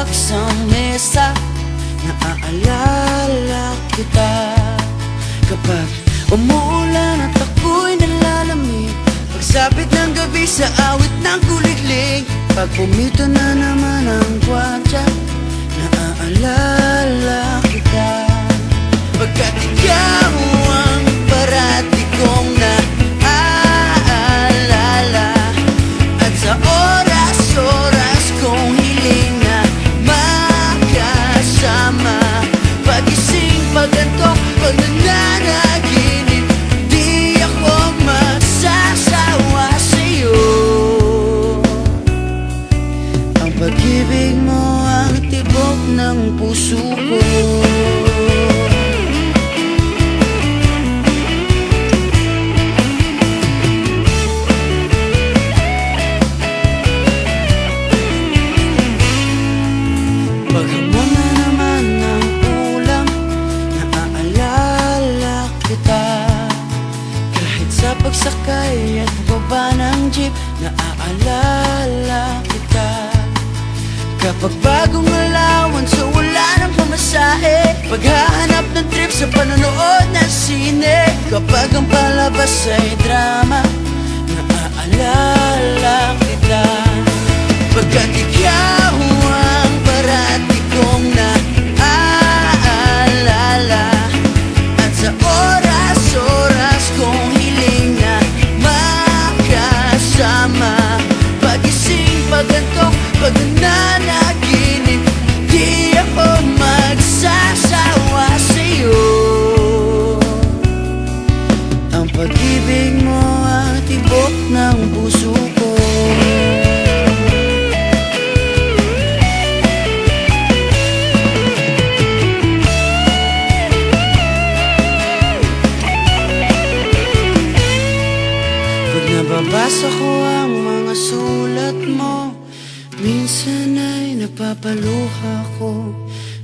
hawak sa mesa, naaalala kita. Kapag umuulan at ako'y nalalamig, pagsapit ng gabi sa awit ng kuliglig, pag pumito na naman ang kwartya, naaalala kita. Pagkat ikaw ang parati kong naaalala, at sa oras-oras kong hiling na makasama. Pagising, pagantok, pag nananaginip, di ako magsasawa sa'yo. Ang pag-ibig mo ang tibok ng puso ko. Paghamon na naman ng ulam, naaalala kita. Kahit sa pagsakay at baba ng jeep, naaalala kita. Kapag bagong allowance so wala nang pamasahe, paghahanap ng trip sa panonood ng sine, kapag ang palabas ay drama, naaalala kita. Pagkat ikaw ang parati kong naaalala, at sa oras-oras kong hiling na makasama. Pagising, pagantok, pag nananaginip, di ako magsasawa sa'yo. Ang pag-ibig mo ang tibok ng puso ko. Nababasa ko ang mga sulat mo, minsan ay napapaluha ko.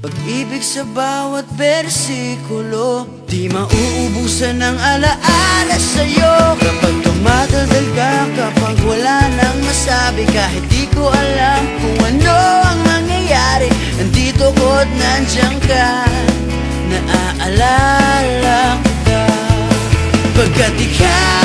Pag-ibig sa bawat bersikulo, di mauubusan ng alaala sa'yo. Kapag tumatalgal ka, kapag wala nang masabi, kahit di ko alam kung ano ang mangyayari, nandito ko't nandiyan ka, naaalala kita. Pagkat ikaw